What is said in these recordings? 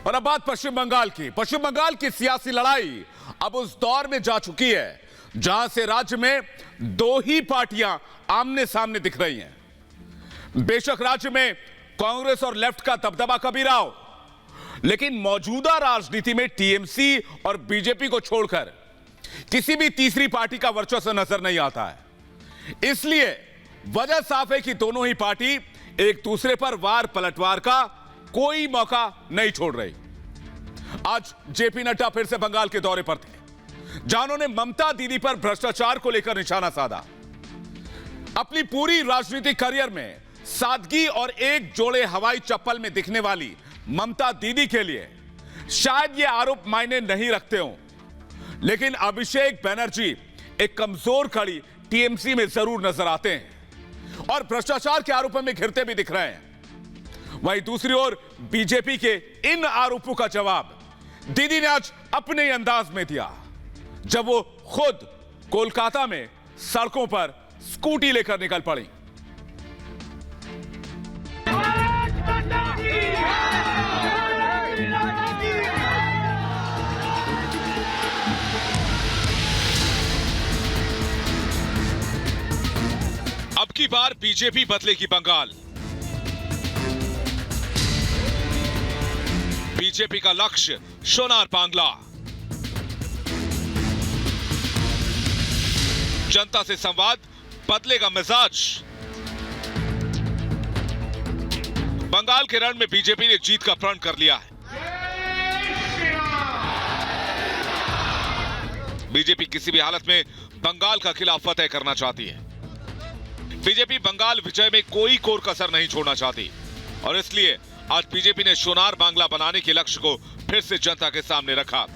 और अब बात पश्चिम बंगाल की। पश्चिम बंगाल की सियासी लड़ाई अब उस दौर में जा चुकी है जहां से राज्य में दो ही पार्टियां आमने सामने दिख रही हैं। बेशक राज्य में कांग्रेस और लेफ्ट का दबदबा कभी रहा हो, लेकिन मौजूदा राजनीति में टीएमसी और बीजेपी को छोड़कर किसी भी तीसरी पार्टी का वर्चस्व नजर नहीं आता है। इसलिए वजह साफ है कि दोनों ही पार्टी एक दूसरे पर वार पलटवार का कोई मौका नहीं छोड़ रही। आज जेपी नड्डा फिर से बंगाल के दौरे पर थे, जहां उन्होंने ममता दीदी पर भ्रष्टाचार को लेकर निशाना साधा। अपनी पूरी राजनीतिक करियर में सादगी और एक जोड़े हवाई चप्पल में दिखने वाली ममता दीदी के लिए शायद ये आरोप मायने नहीं रखते हो, लेकिन अभिषेक बनर्जी एक कमजोर कड़ी टीएमसी में जरूर नजर आते हैं और भ्रष्टाचार के आरोपों में घिरते भी दिख रहे हैं। वहीं दूसरी ओर बीजेपी के इन आरोपों का जवाब दीदी ने आज अपने ही अंदाज में दिया, जब वो खुद कोलकाता में सड़कों पर स्कूटी लेकर निकल पड़ी। अब की बार बीजेपी बदलेगी बंगाल। बीजेपी का लक्ष्य सोनार बांग्ला। जनता से संवाद, बदलेगा मिजाज। बंगाल के रण में बीजेपी ने जीत का प्रण कर लिया है। बीजेपी किसी भी हालत में बंगाल का किला फतेह करना चाहती है। बीजेपी बंगाल विजय में कोई कोर कसर नहीं छोड़ना चाहती और इसलिए आज बीजेपी ने सोनार बांग्ला बनाने के लक्ष्य को फिर से जनता के सामने रखा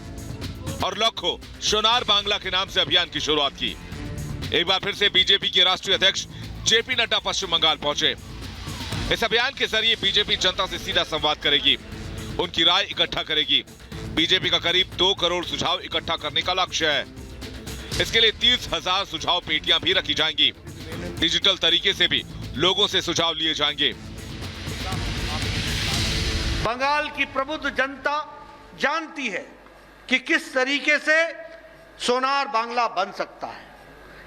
और लखो सोनार बांग्ला के नाम से अभियान की शुरुआत की। एक बार फिर से बीजेपी के राष्ट्रीय अध्यक्ष जेपी नड्डा पश्चिम बंगाल पहुंचे। इस अभियान के जरिए बीजेपी जनता से सीधा संवाद करेगी, उनकी राय इकट्ठा करेगी। बीजेपी का करीब 2 करोड़ सुझाव इकट्ठा करने का लक्ष्य है। इसके लिए 30,000 सुझाव पेटियां भी रखी जाएंगी। डिजिटल तरीके से भी लोगों से सुझाव लिए जाएंगे। बंगाल की प्रबुद्ध जनता जानती है कि किस तरीके से सोनार बांग्ला बन सकता है,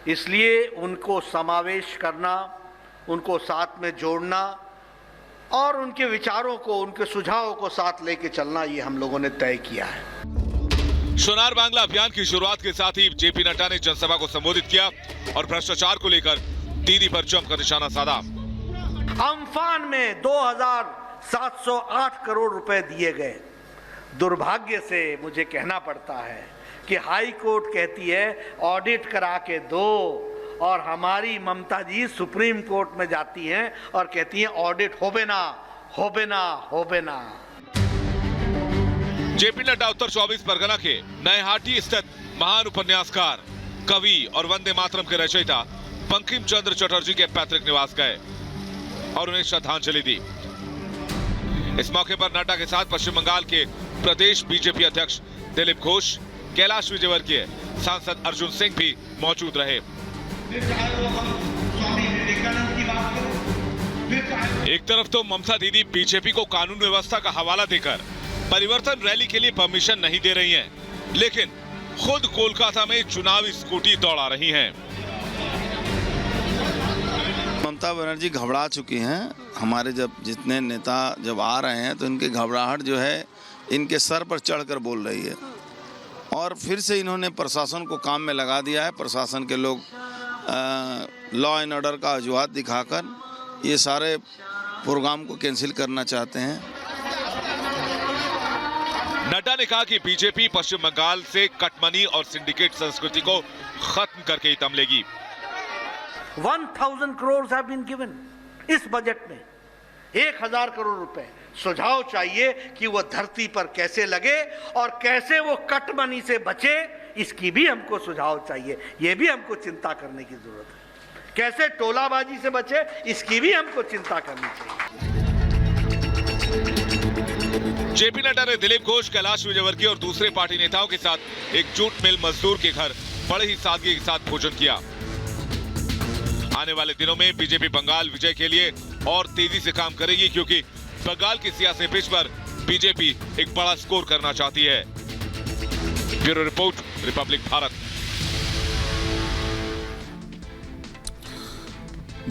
इसलिए उनको समावेश करना, उनको साथ में जोड़ना और उनके विचारों को, उनके सुझावों को साथ लेके चलना, ये हम लोगों ने तय किया है। सोनार बांग्ला अभियान की शुरुआत के साथ ही जेपी नड्डा ने जनसभा को संबोधित किया और भ्रष्टाचार को लेकर दीदी पर जमकर निशाना साधा। अम्फान में 2,708 करोड़ रुपए दिए गए। दुर्भाग्य से मुझे कहना पड़ता है कि हाई कोर्ट कहती है ऑडिट करा के दो, और हमारी ममता जी सुप्रीम कोर्ट में जाती हैं और कहती हैं ऑडिट होबे ना, होबे ना, होबे ना। जेपी नड्डा उत्तर 24 परगना के नयहाटी स्थित महान उपन्यासकार, कवि और वंदे मातरम के रचयिता बंकिम चंद्र चटर्जी के पैतृक निवास गए और उन्हें श्रद्धांजलि दी। इस मौके पर नड्डा के साथ पश्चिम बंगाल के प्रदेश बीजेपी अध्यक्ष दिलीप घोष, कैलाश विजयवर्गीय, सांसद अर्जुन सिंह भी मौजूद रहे। एक तरफ तो ममता दीदी बीजेपी को कानून व्यवस्था का हवाला देकर परिवर्तन रैली के लिए परमिशन नहीं दे रही हैं, लेकिन खुद कोलकाता में चुनावी स्कूटी दौड़ा रही हैं। ममता बनर्जी घबरा चुकी हैं। हमारे जब जितने नेता जब आ रहे हैं तो इनकी घबराहट जो है इनके सर पर चढ़कर बोल रही है और फिर से इन्होंने प्रशासन को काम में लगा दिया है। प्रशासन के लोग लॉ एंड ऑर्डर का वजूहात दिखाकर ये सारे प्रोग्राम को कैंसिल करना चाहते हैं। नड्डा ने कहा कि बीजेपी पश्चिम बंगाल से कटमनी और सिंडिकेट संस्कृति को खत्म करके ही दम लेगी। 1,000 crores have been given इस बजट में। 1,000 करोड़ रुपए सुझाव चाहिए कि वो धरती पर कैसे लगे और कैसे वो कटमनी से बचे, इसकी भी हमको सुझाव चाहिए। ये भी हमको चिंता करने की जरूरत है। कैसे टोलाबाजी से बचे, इसकी भी हमको चिंता करनी चाहिए। जेपी नड्डा ने दिलीप घोष, कैलाश विजयवर्गीय और दूसरे पार्टी नेताओं के साथ एक जूट मिल मजदूर के घर बड़े ही सादगी के साथ भोजन किया। आने वाले दिनों में बीजेपी बंगाल विजय के लिए और तेजी से काम करेगी, क्योंकि बंगाल की सियासी पिच पर बीजेपी एक बड़ा स्कोर करना चाहती है। Bureau report, Republic Bharat.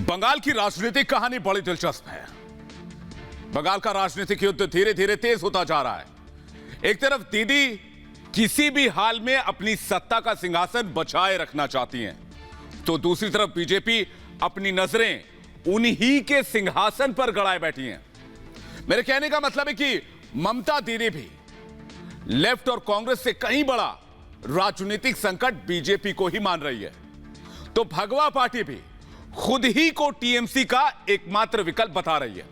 Bengal की राजनीतिक कहानी बड़ी दिलचस्प है। बंगाल का राजनीतिक युद्ध धीरे धीरे तेज होता जा रहा है। एक तरफ दीदी किसी भी हाल में अपनी सत्ता का सिंहासन बचाए रखना चाहती हैं, तो दूसरी तरफ बीजेपी अपनी नजरें उन्हीं के सिंहासन पर गड़ाए बैठी हैं। मेरे कहने का मतलब है कि ममता दीदी भी लेफ्ट और कांग्रेस से कहीं बड़ा राजनीतिक संकट बीजेपी को ही मान रही है, तो भगवा पार्टी भी खुद ही को टीएमसी का एकमात्र विकल्प बता रही है।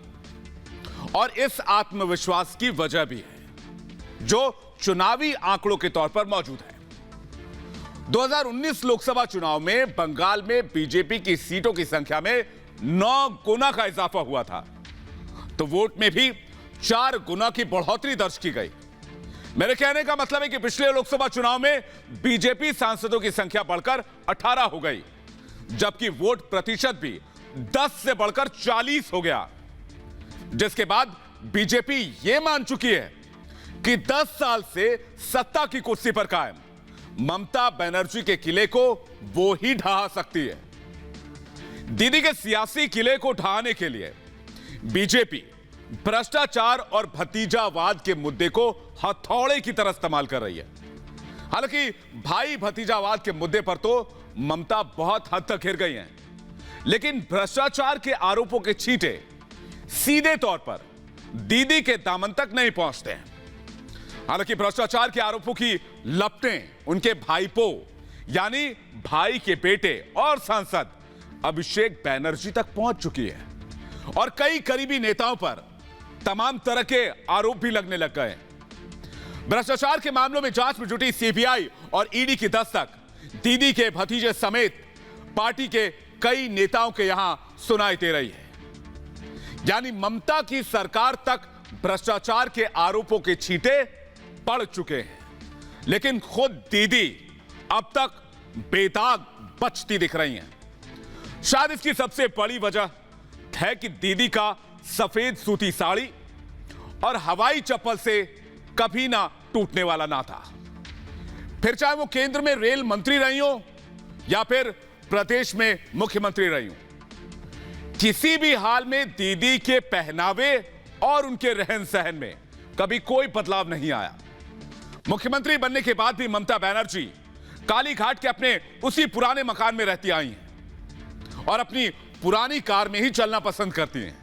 और इस आत्मविश्वास की वजह भी है जो चुनावी आंकड़ों के तौर पर मौजूद है। 2019 लोकसभा चुनाव में बंगाल में बीजेपी की सीटों की संख्या में 9 गुना का इजाफा हुआ था, तो वोट में भी 4 गुना की बढ़ोतरी दर्ज की गई। मेरे कहने का मतलब है कि पिछले लोकसभा चुनाव में बीजेपी सांसदों की संख्या बढ़कर 18 हो गई, जबकि वोट प्रतिशत भी 10 से बढ़कर 40 हो गया, जिसके बाद बीजेपी यह मान चुकी है कि 10 साल से सत्ता की कुर्सी पर कायम ममता बनर्जी के किले को वो ही ढहा सकती है। दीदी के सियासी किले को ढहाने के लिए बीजेपी भ्रष्टाचार और भतीजावाद के मुद्दे को हथौड़े की तरह इस्तेमाल कर रही है। हालांकि भाई भतीजावाद के मुद्दे पर तो ममता बहुत हद तक घिर गई हैं, लेकिन भ्रष्टाचार के आरोपों के छींटे सीधे तौर पर दीदी के दामन तक नहीं पहुंचते हैं। हालांकि भ्रष्टाचार के आरोपों की लपटें उनके भाईपो यानी भाई के बेटे और सांसद अभिषेक बैनर्जी तक पहुंच चुकी है, और कई करीबी नेताओं पर तमाम तरह के आरोप भी लगने लग गए। भ्रष्टाचार के मामलों में जांच में जुटी सीबीआई और ईडी की दस्तक दीदी के भतीजे समेत पार्टी के कई नेताओं के यहां सुनाई दे रही है। यानी ममता की सरकार तक भ्रष्टाचार के आरोपों के छींटे पड़ चुके हैं, लेकिन खुद दीदी अब तक बेदाग बचती दिख रही हैं। शायद इसकी सबसे बड़ी वजह है कि दीदी का सफेद सूती साड़ी और हवाई चप्पल से कभी ना टूटने वाला नाता, फिर चाहे वो केंद्र में रेल मंत्री रही हो या फिर प्रदेश में मुख्यमंत्री रही हो, किसी भी हाल में दीदी के पहनावे और उनके रहन सहन में कभी कोई बदलाव नहीं आया। मुख्यमंत्री बनने के बाद भी ममता बनर्जी कालीघाट के अपने उसी पुराने मकान में रहती आई हैं और अपनी पुरानी कार में ही चलना पसंद करती हैं।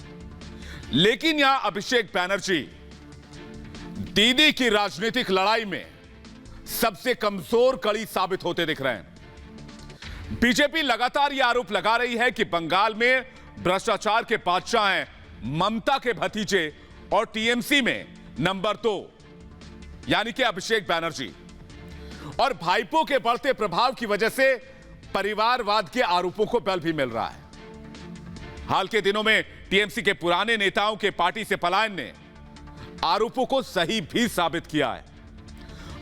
लेकिन यहां अभिषेक बैनर्जी दीदी की राजनीतिक लड़ाई में सबसे कमजोर कड़ी साबित होते दिख रहे हैं। बीजेपी लगातार यह आरोप लगा रही है कि बंगाल में भ्रष्टाचार के बादशाह हैं ममता के भतीजे और टीएमसी में नंबर 2 यानी कि अभिषेक बैनर्जी, और भाईपों के बढ़ते प्रभाव की वजह से परिवारवाद के आरोपों को बल भी मिल रहा है। हाल के दिनों में टीएमसी के पुराने नेताओं के पार्टी से पलायन ने आरोपों को सही भी साबित किया है।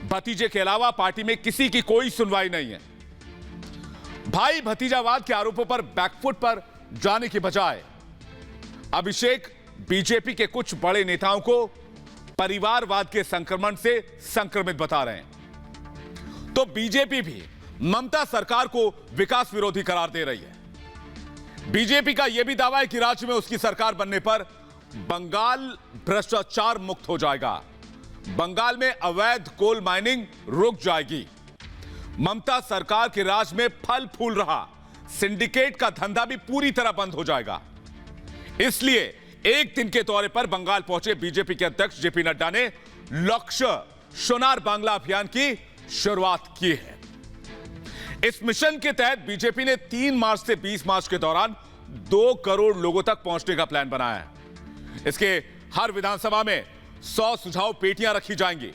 भतीजे के अलावा पार्टी में किसी की कोई सुनवाई नहीं है। भाई भतीजावाद के आरोपों पर बैकफुट पर जाने की बजाय अभिषेक बीजेपी के कुछ बड़े नेताओं को परिवारवाद के संक्रमण से संक्रमित बता रहे हैं, तो बीजेपी भी ममता सरकार को विकास विरोधी करार दे रही है। बीजेपी का यह भी दावा है कि राज्य में उसकी सरकार बनने पर बंगाल भ्रष्टाचार मुक्त हो जाएगा, बंगाल में अवैध कोल माइनिंग रुक जाएगी, ममता सरकार के राज में फल फूल रहा सिंडिकेट का धंधा भी पूरी तरह बंद हो जाएगा। इसलिए एक दिन के दौरे पर बंगाल पहुंचे बीजेपी के अध्यक्ष जेपी नड्डा ने लक्ष्य सोनार बांग्ला अभियान की शुरुआत की है। इस मिशन के तहत बीजेपी ने 3 मार्च से 20 मार्च के दौरान 2 करोड़ लोगों तक पहुंचने का प्लान बनाया है। इसके हर विधानसभा में 100 सुझाव पेटियां रखी जाएंगी।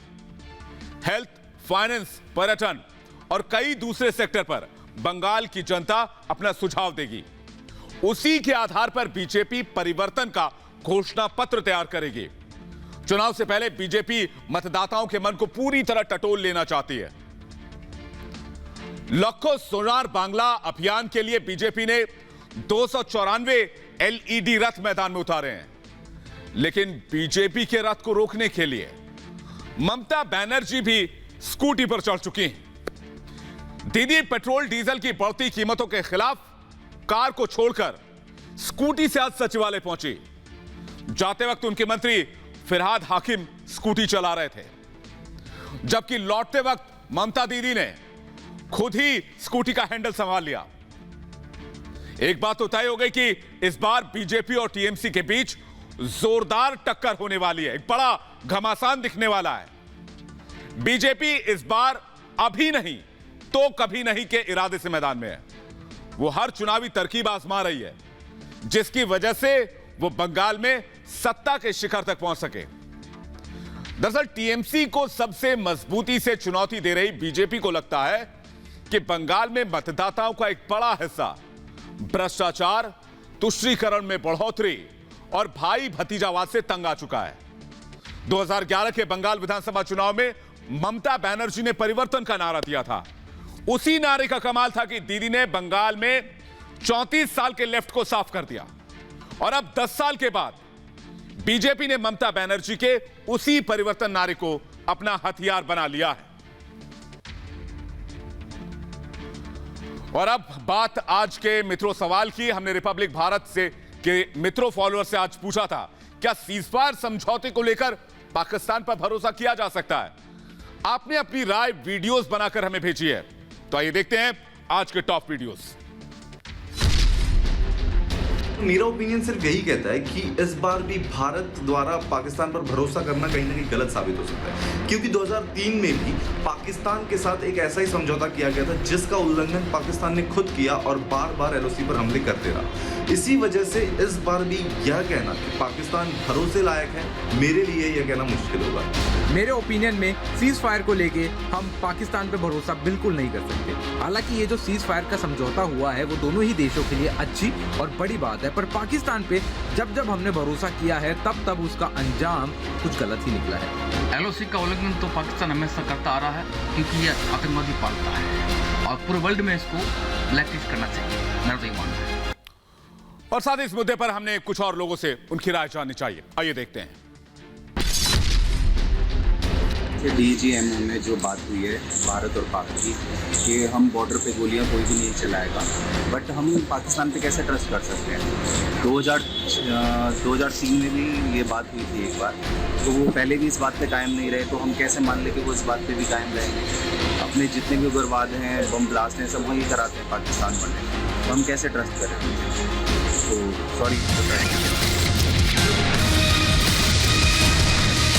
हेल्थ, फाइनेंस, पर्यटन और कई दूसरे सेक्टर पर बंगाल की जनता अपना सुझाव देगी। उसी के आधार पर बीजेपी परिवर्तन का घोषणा पत्र तैयार करेगी। चुनाव से पहले बीजेपी मतदाताओं के मन को पूरी तरह टटोल लेना चाहती है। लखो सोनार बांग्ला अभियान के लिए बीजेपी ने 294 एलईडी रथ मैदान में उतारे हैं। लेकिन बीजेपी के रथ को रोकने के लिए ममता बनर्जी भी स्कूटी पर चढ़ चुकी हैं। दीदी पेट्रोल डीजल की बढ़ती कीमतों के खिलाफ कार को छोड़कर स्कूटी से आज सचिवालय पहुंची। जाते वक्त उनके मंत्री फिरहाद हाकिम स्कूटी चला रहे थे, जबकि लौटते वक्त ममता दीदी ने खुद ही स्कूटी का हैंडल संभाल लिया। एक बात तो तय हो गई कि इस बार बीजेपी और टीएमसी के बीच जोरदार टक्कर होने वाली है। एक बड़ा घमासान दिखने वाला है। बीजेपी इस बार अभी नहीं तो कभी नहीं के इरादे से मैदान में है। वो हर चुनावी तरकीब आजमा रही है, जिसकी वजह से वो बंगाल में सत्ता के शिखर तक पहुंच सके। दरअसल टीएमसी को सबसे मजबूती से चुनौती दे रही बीजेपी को लगता है कि बंगाल में मतदाताओं का एक बड़ा हिस्सा भ्रष्टाचार, तुष्टीकरण में बढ़ोतरी और भाई भतीजावाद से तंग आ चुका है। 2011 के बंगाल विधानसभा चुनाव में ममता बनर्जी ने परिवर्तन का नारा दिया था। उसी नारे का कमाल था कि दीदी ने बंगाल में 34 साल के लेफ्ट को साफ कर दिया और अब 10 साल के बाद बीजेपी ने ममता बनर्जी के उसी परिवर्तन नारे को अपना हथियार बना लिया है। और अब बात आज के मित्रों सवाल की। हमने रिपब्लिक भारत से के मित्रों फॉलोअर से आज पूछा था, क्या सीजफायर समझौते को लेकर पाकिस्तान पर भरोसा किया जा सकता है? आपने अपनी राय वीडियोस बनाकर हमें भेजी है, तो आइए देखते हैं आज के टॉप वीडियोस। मेरा ओपिनियन सिर्फ यही कहता है कि इस बार भी भारत द्वारा पाकिस्तान पर भरोसा करना कहीं ना कहीं गलत साबित हो सकता है, क्योंकि 2003 में भी पाकिस्तान के साथ एक ऐसा ही समझौता किया गया था जिसका उल्लंघन पाकिस्तान ने खुद किया और बार बार एलओसी पर हमले करते रहा। इसी वजह से इस बार भी यह कहना कि पाकिस्तान भरोसे लायक है, मेरे लिए यह कहना मुश्किल होगा। मेरे ओपिनियन में सीज फायर को लेके हम पाकिस्तान पे भरोसा बिल्कुल नहीं कर सकते। हालांकि ये जो सीज फायर का समझौता हुआ है वो दोनों ही देशों के लिए अच्छी और बड़ी बात है, पर पाकिस्तान पे जब हमने भरोसा किया है तब उसका अंजाम कुछ गलत ही निकला है। एलओसी का उल्लंघन तो पाकिस्तान हमेशा करता आ रहा है, क्योंकि ये आतंकवादी पालता है और पूरे वर्ल्ड में इसको ब्लैकलिस्ट करना चाहिए, मेरा तो ये मानना है। और साथ ही इस मुद्दे पर हमने कुछ और लोगों से उनकी राय जाननी चाहिए। आइए देखते हैं। डीजीएमओ में जो बात हुई है भारत और पाक की कि हम बॉर्डर पे गोलियां कोई भी नहीं चलाएगा, बट हम पाकिस्तान पे कैसे ट्रस्ट कर सकते हैं? 2003 में भी ये बात हुई थी एक बार, तो वो पहले भी इस बात पे कायम नहीं रहे, तो हम कैसे मान लें कि वो इस बात पे भी कायम रहेंगे? अपने जितने भी उग्रवाद हैं, बम ब्लास्ट हैं, सब वही कराते हैं पाकिस्तान वाले, तो हम कैसे ट्रस्ट करें? तो सॉरी।